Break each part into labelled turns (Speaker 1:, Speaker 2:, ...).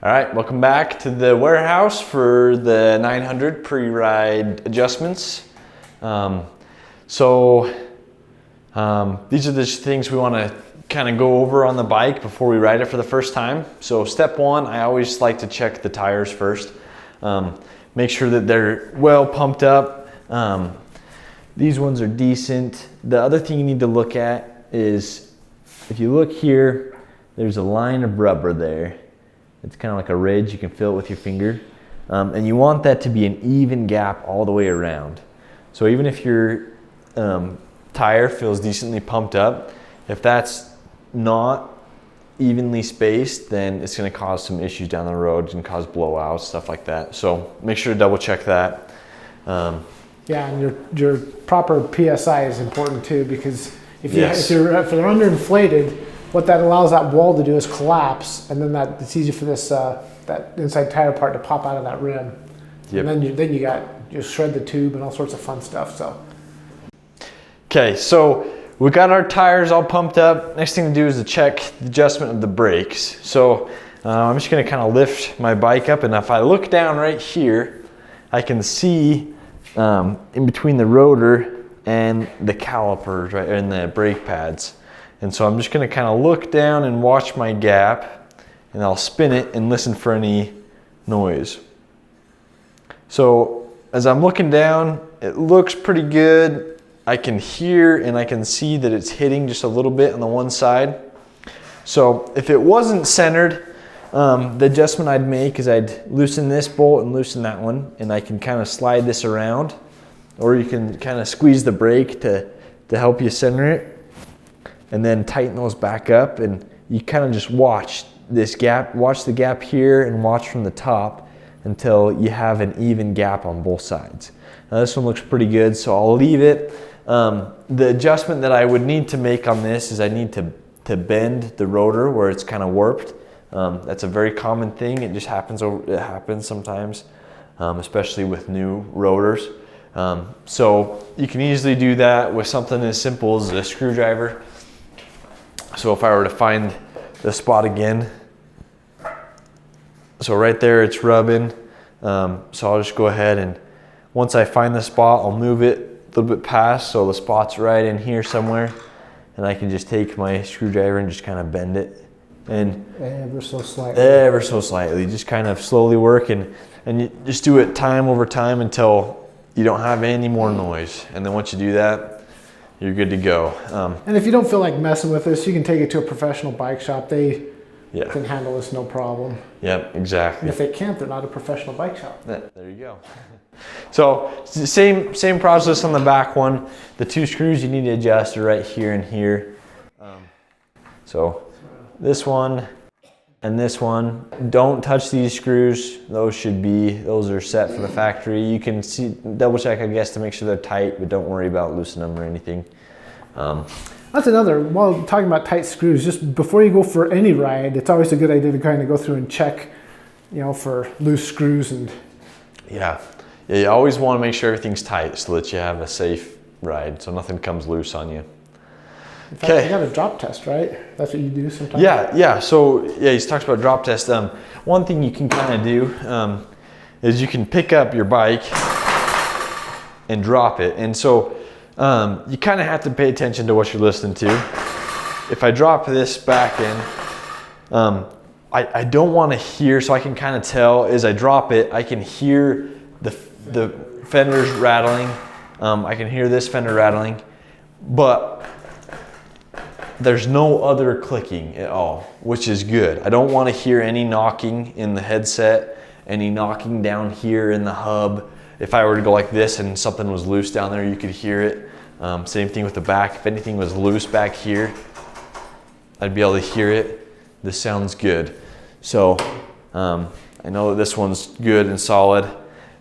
Speaker 1: All right, welcome back to the warehouse for the 900 pre-ride adjustments. These are the things we want to kind of go over on the bike before we ride it for the first time. So step one, I always like to check the tires first. Make sure that they're well pumped up. These ones are decent. The other thing you need to look at is, if you look here, there's a line of rubber there. It's kind of like a ridge, you can feel it with your finger. And you want that to be an even gap all the way around. So even if your tire feels decently pumped up, if that's not evenly spaced, then it's going to cause some issues down the road and cause blowouts, stuff like that. So make sure to double check that.
Speaker 2: Yeah, and your proper PSI is important too, because if they're underinflated, what that allows that wall to do is collapse, and then it's easy for this that inside tire part to pop out of that rim. Yep. And then you shred the tube and all sorts of fun stuff. So.
Speaker 1: Okay, so we got our tires all pumped up. Next thing to do is to check the adjustment of the brakes. So I'm just going to kind of lift my bike up, and if I look down right here, I can see in between the rotor and the calipers, right, and the brake pads. And so I'm just going to kind of look down and watch my gap, and I'll spin it and listen for any noise. So as I'm looking down, it looks pretty good. I can hear and I can see that it's hitting just a little bit on the one side. So if it wasn't centered, the adjustment I'd make is I'd loosen this bolt and loosen that one, and I can kind of slide this around, or you can kind of squeeze the brake to help you center it, and then tighten those back up, and you kind of just watch this gap, watch the gap here and watch from the top until you have an even gap on both sides. Now this one looks pretty good, so I'll leave it. The adjustment that I would need to make on this is I need to bend the rotor where it's kind of warped. That's a very common thing. It just happens. It happens sometimes, especially with new rotors. So you can easily do that with something as simple as a screwdriver. So if I were to find the spot again, so right there it's rubbing. So I'll just go ahead, and once I find the spot, I'll move it a little bit past, so the spot's right in here somewhere, and I can just take my screwdriver and just kind of bend it, and
Speaker 2: ever so slightly,
Speaker 1: just kind of slowly work, and you just do it time over time until you don't have any more noise. And then once you do that, you're good to go.
Speaker 2: And if you don't feel like messing with this, you can take it to a professional bike shop. They can handle this no problem.
Speaker 1: Yep, exactly.
Speaker 2: And if they can't, they're not a professional bike shop.
Speaker 1: There you go. So same process on the back one. The two screws you need to adjust are right here and here. So this one and this one, don't touch these screws. Those are set for the factory. You can double check, I guess, to make sure they're tight, but don't worry about loosening them or anything.
Speaker 2: That's another, while talking about tight screws, just before you go for any ride, it's always a good idea to kind of go through and check, for loose screws. And
Speaker 1: yeah, you always want to make sure everything's tight so that you have a safe ride, so nothing comes loose on you.
Speaker 2: In fact, you got a drop test, right? That's what you do sometimes?
Speaker 1: Yeah. So he talks about drop test. One thing you can kind of do is you can pick up your bike and drop it. And so you kind of have to pay attention to what you're listening to. If I drop this back in, I don't want to hear, so I can kind of tell as I drop it, I can hear the fenders rattling. I can hear this fender rattling, but there's no other clicking at all, which is good. I don't want to hear any knocking in the headset, any knocking down here in the hub. If I were to go like this and something was loose down there, you could hear it. Same thing with the back. If anything was loose back here, I'd be able to hear it. This sounds good. So I know that this one's good and solid.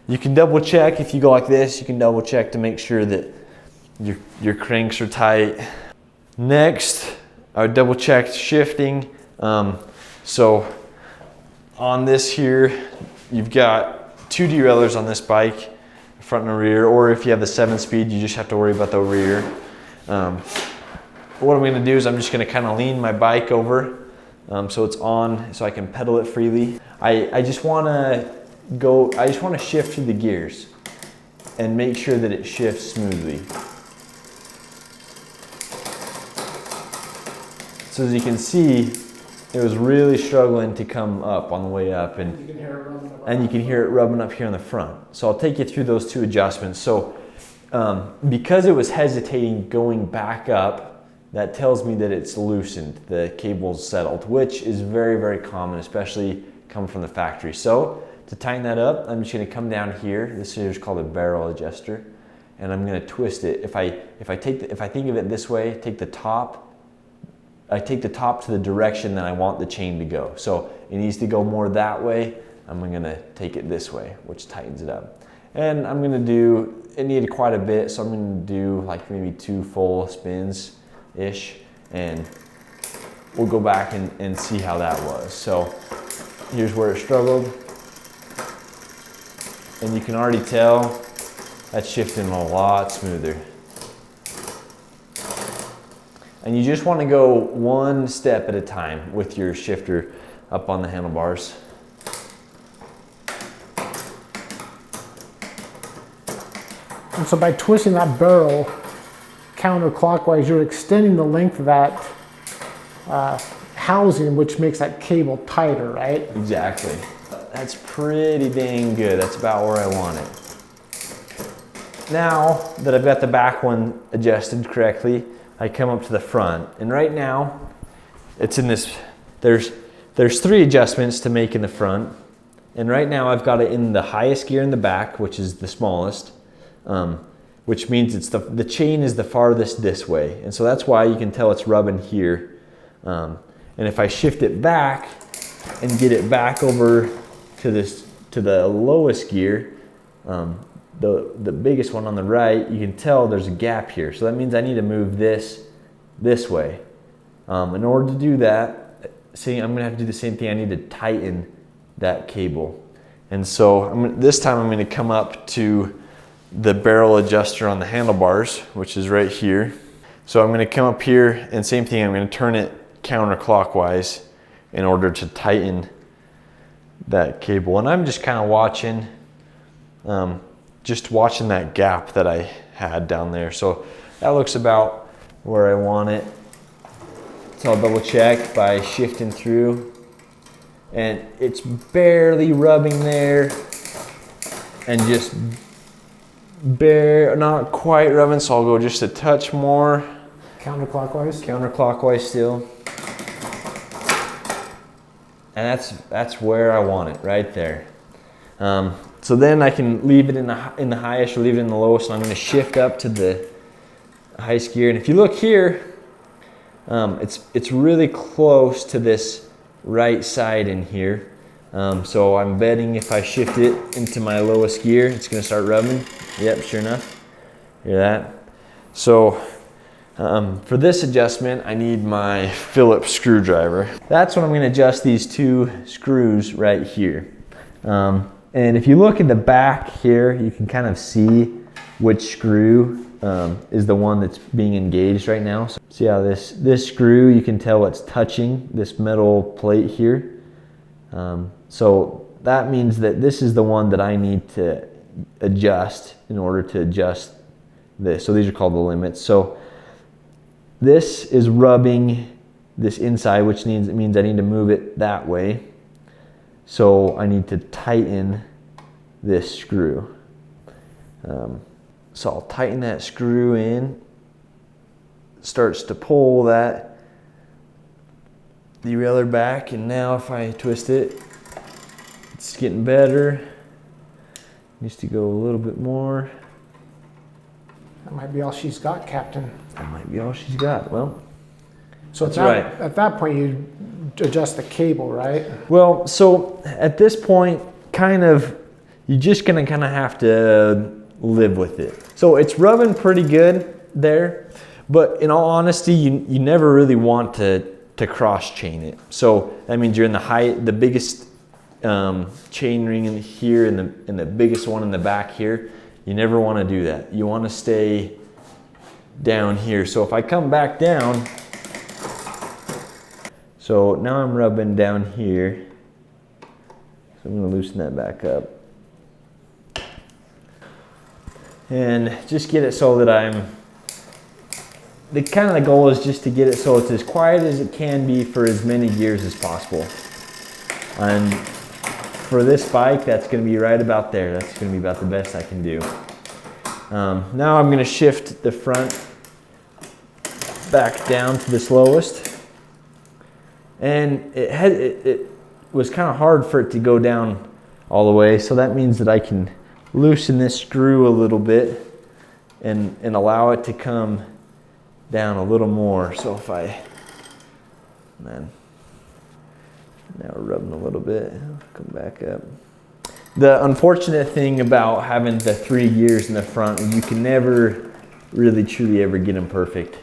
Speaker 1: You can double check if you go like this. You can double check to make sure that your cranks are tight. Next, I would double check shifting. So on this here, you've got two derailleurs on this bike, front and rear, or if you have the 7-speed, you just have to worry about the rear. What I'm going to do is I'm just going to kind of lean my bike over so it's on, so I can pedal it freely. I just want to shift through the gears and make sure that it shifts smoothly. So as you can see, it was really struggling to come up on the way up, and you can hear it rubbing up here on the front. So I'll take you through those two adjustments. So because it was hesitating going back up, that tells me that it's loosened, the cable's settled, which is very, very common, especially coming from the factory. So to tighten that up, I'm just gonna come down here. This here is called a barrel adjuster, and I'm gonna twist it. If I think of it this way, I take the top to the direction that I want the chain to go. So it needs to go more that way. I'm gonna take it this way, which tightens it up. And I'm gonna do, it needed quite a bit, so I'm gonna do like maybe 2 full spins-ish, and we'll go back and see how that was. So here's where it struggled. And you can already tell that's shifting a lot smoother. And you just want to go one step at a time with your shifter up on the handlebars.
Speaker 2: And so by twisting that barrel counterclockwise, you're extending the length of that housing, which makes that cable tighter, right?
Speaker 1: Exactly. That's pretty dang good. That's about where I want it. Now that I've got the back one adjusted correctly, I come up to the front, and right now it's in this, there's 3 adjustments to make in the front, and right now I've got it in the highest gear in the back, which is the smallest, which means it's the chain is the farthest this way, and so that's why you can tell it's rubbing here. And if I shift it back and get it back over to the lowest gear, the biggest one on the right, you can tell there's a gap here. So that means I need to move this way. In order to do that, see, I'm gonna have to do the same thing. I need to tighten that cable. And so this time I'm gonna come up to the barrel adjuster on the handlebars, which is right here. So I'm gonna come up here, and same thing, I'm gonna turn it counterclockwise in order to tighten that cable. And I'm just kind of watching, that gap that I had down there. So that looks about where I want it. So I'll double check by shifting through, and it's barely rubbing there, and just not quite rubbing. So I'll go just a touch more.
Speaker 2: Counterclockwise?
Speaker 1: Counterclockwise still. And that's where I want it, right there. So then I can leave it in the highest or leave it in the lowest, and I'm going to shift up to the highest gear. And if you look here, it's really close to this right side in here. So I'm betting if I shift it into my lowest gear, it's going to start rubbing. Yep, sure enough. Hear that? So for this adjustment, I need my Phillips screwdriver. That's when I'm going to adjust these 2 screws right here. And if you look at the back here, you can kind of see which screw is the one that's being engaged right now. So see how this screw, you can tell it's touching this metal plate here. So that means that this is the one that I need to adjust in order to adjust this. So these are called the limits. So this is rubbing this inside, which means I need to move it that way. So I need to tighten this screw. So I'll tighten that screw in. Starts to pull that derailleur back, and now if I twist it, it's getting better. Needs to go a little bit more.
Speaker 2: That might be all she's got, Captain.
Speaker 1: That might be all she's got. Well,
Speaker 2: so at that point you adjust the cable, right?
Speaker 1: Well, so at this point, you're just gonna kind of have to live with it. So it's rubbing pretty good there, but in all honesty, you never really want to cross chain it. So that means you're in the biggest chain ring in here, and the biggest one in the back here. You never want to do that. You want to stay down here. So if I come back down, so now I'm rubbing down here, So I'm gonna loosen that back up. And just get it so that the goal is just to get it so it's as quiet as it can be for as many gears as possible. And for this bike, that's gonna be right about there. That's gonna be about the best I can do. Now I'm gonna shift the front back down to the slowest. And it was kind of hard for it to go down all the way, so that means that I can loosen this screw a little bit and allow it to come down a little more. So if now we're rubbing a little bit, come back up. The unfortunate thing about having the 3 gears in the front is you can never really truly ever get them perfect.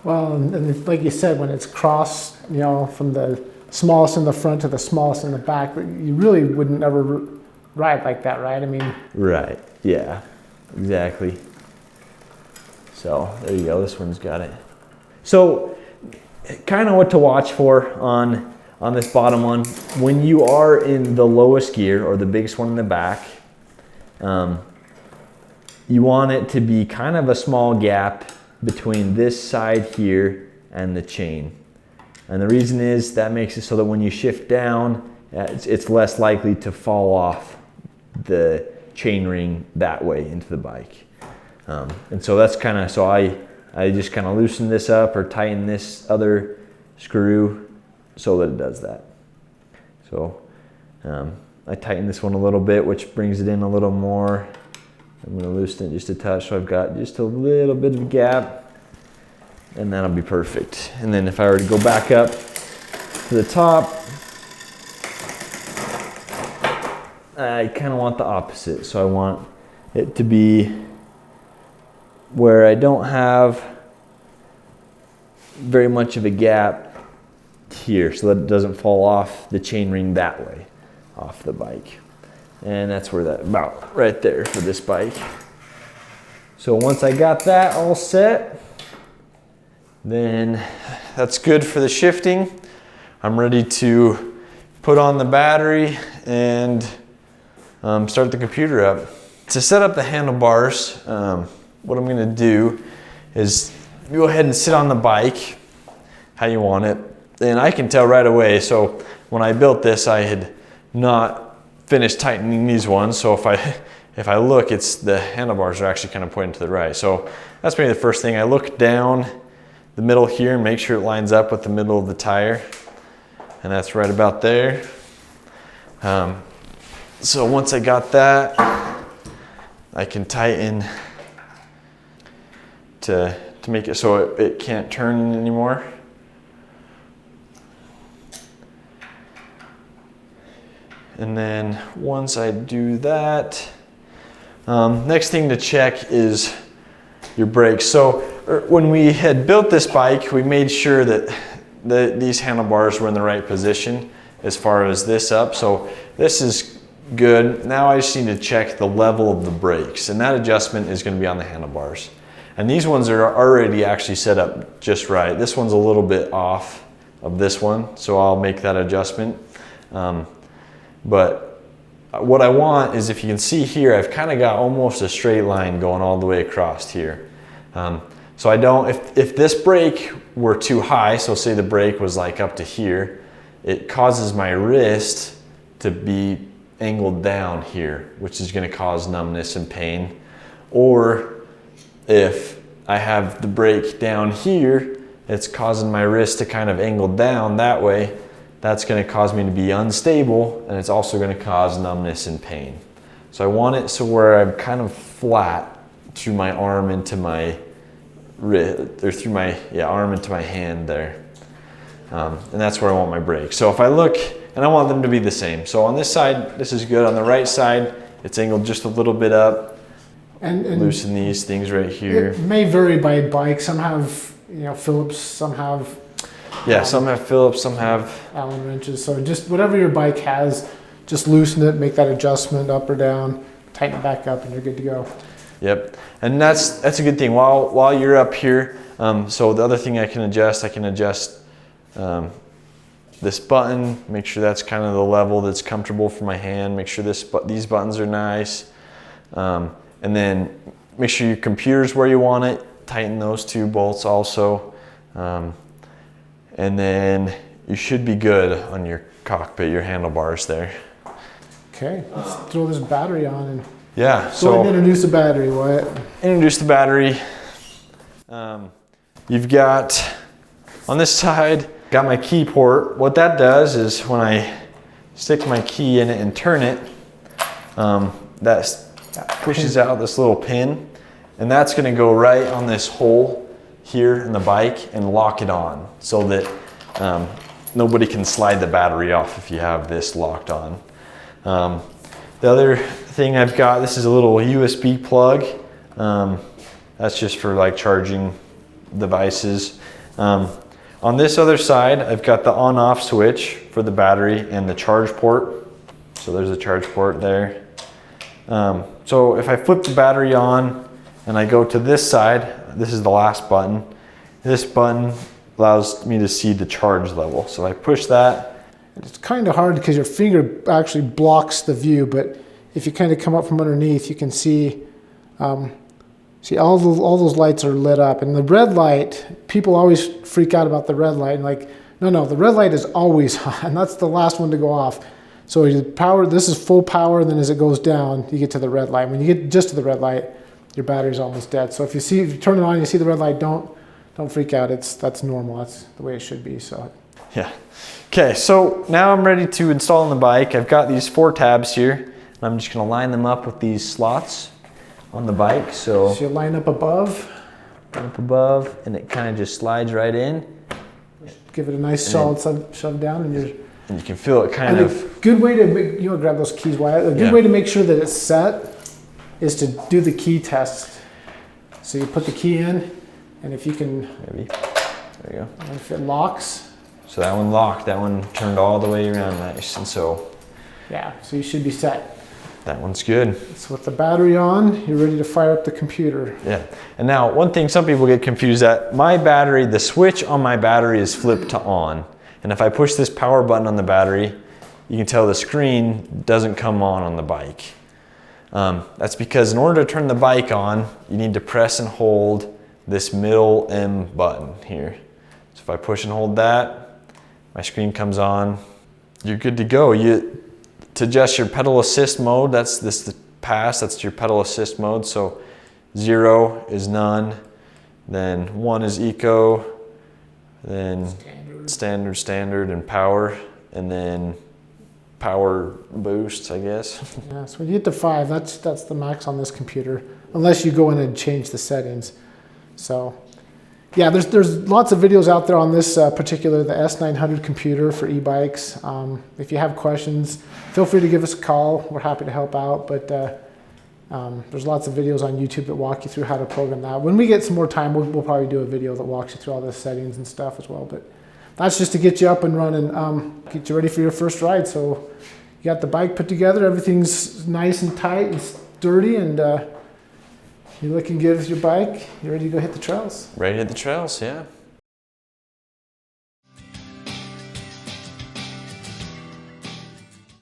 Speaker 2: Well, and like you said, when it's crossed, from the smallest in the front to the smallest in the back, you really wouldn't ever ride like that, right? I mean.
Speaker 1: Right, yeah, exactly. So there you go, this one's got it. So kind of what to watch for on this bottom one. When you are in the lowest gear or the biggest one in the back, you want it to be kind of a small gap between this side here and the chain. And the reason is that makes it so that when you shift down, it's less likely to fall off the chain ring that way into the bike. And so that's kind of, so I just kind of loosen this up or tighten this other screw so that it does that. So I tighten this one a little bit, which brings it in a little more. I'm going to loosen it just a touch, so I've got just a little bit of a gap, and that'll be perfect. And then if I were to go back up to the top, I kind of want the opposite. So I want it to be where I don't have very much of a gap here, so that it doesn't fall off the chain ring that way, off the bike. And that's where that, about right there for this bike. So once I got that all set, then that's good for the shifting. I'm ready to put on the battery and start the computer up. To set up the handlebars, what I'm gonna do is go ahead and sit on the bike how you want it. And I can tell right away, so when I built this, I had not finished tightening these ones. So if I look, it's the handlebars are actually kind of pointing to the right. So that's maybe the first thing. I look down the middle here and make sure it lines up with the middle of the tire. And that's right about there. So once I got that, I can tighten to make it so it can't turn anymore. And then once I do that, next thing to check is your brakes. So when we had built this bike, we made sure that these handlebars were in the right position as far as this up. So this is good. Now I just need to check the level of the brakes, and that adjustment is going to be on the handlebars. And these ones are already actually set up just right. This one's a little bit off of this one, so I'll make that adjustment. But what I want is, if you can see here, I've kind of got almost a straight line going all the way across here. So I don't, if this brake were too high, so say the brake was like up to here, it causes my wrist to be angled down here, which is going to cause numbness and pain. Or if I have the brake down here, it's causing my wrist to kind of angle down that way. That's going to cause me to be unstable, and it's also going to cause numbness and pain. So I want it so where I'm kind of flat through my arm into my wrist, or through my arm into my hand there. And that's where I want my brake. So if I look, and I want them to be the same. So on this side, this is good. On the right side, it's angled just a little bit up. And loosen these things right here.
Speaker 2: It may vary by bike. Some have, Phillips, some have.
Speaker 1: Yeah, some have Phillips, some have
Speaker 2: Allen wrenches. So just whatever your bike has, just loosen it, make that adjustment up or down, tighten it back up, and you're good to go.
Speaker 1: Yep, and that's a good thing. While you're up here, so the other thing I can adjust this button, make sure that's kind of the level that's comfortable for my hand. Make sure these buttons are nice. And then make sure your computer's where you want it. Tighten those 2 bolts also. And then you should be good on your cockpit, your handlebars there. Okay,
Speaker 2: let's throw this battery on and
Speaker 1: go ahead
Speaker 2: and introduce the battery, Wyatt.
Speaker 1: Introduce the battery. You've got, on this side, got my key port. What that does is when I stick my key in it and turn it, that pushes out this little pin, and that's gonna go right on this hole here in the bike and lock it on so that nobody can slide the battery off if you have this locked on. The other thing I've got, this is a little USB plug. That's just for like charging devices. On this other side, I've got the on-off switch for the battery and the charge port. So there's a charge port there. So if I flip the battery on and I go to this side, this is the last button. This button allows me to see the charge level. So I push that.
Speaker 2: It's kind of hard because your finger actually blocks the view, but if you kind of come up from underneath, you can see all those lights are lit up. And the red light, people always freak out about the red light. And like, no, the red light is always on. That's the last one to go off. So the power, this is full power, and then as it goes down, you get to the red light. When you get just to the red light, your battery's almost dead. So if you turn it on and you see the red light, don't freak out. That's normal. That's the way it should be. So
Speaker 1: yeah. Okay, so now I'm ready to install on the bike. I've got these 4 tabs here, and I'm just gonna line them up with these slots on the bike. So
Speaker 2: you line up above,
Speaker 1: and it kind of just slides right in.
Speaker 2: Give it a nice solid shove down, and
Speaker 1: you can feel it kind of.
Speaker 2: A good way to make, you want to grab those keys, Wyatt. A good way to make sure that it's set is to do the key test. So you put the key in, and if you can,
Speaker 1: maybe, there you go.
Speaker 2: And if it locks.
Speaker 1: So that one locked, that one turned all the way around nice, and so.
Speaker 2: Yeah, so you should be set.
Speaker 1: That one's good.
Speaker 2: So with the battery on, you're ready to fire up the computer.
Speaker 1: Yeah, and now one thing some people get confused at, my battery, the switch on my battery is flipped to on. And if I push this power button on the battery, you can tell the screen doesn't come on the bike. That's because in order to turn the bike on, you need to press and hold this middle M button here. So if I push and hold that, my screen comes on, you're good to go. To adjust your pedal assist mode, that's the pass, that's your pedal assist mode. So 0 is none, then 1 is eco, then standard, and power, and then power boost, I guess.
Speaker 2: Yeah, so when you get to 5, that's the max on this computer, unless you go in and change the settings. So yeah, there's lots of videos out there on this particular, the S900 computer for e-bikes. If you have questions, feel free to give us a call. We're happy to help out, but there's lots of videos on YouTube that walk you through how to program that. When we get some more time, we'll probably do a video that walks you through all the settings and stuff as well. But that's just to get you up and running, get you ready for your first ride. So you got the bike put together, everything's nice and tight and sturdy, and you're looking good with your bike. You ready to go hit the trails?
Speaker 1: Ready to hit the trails, yeah.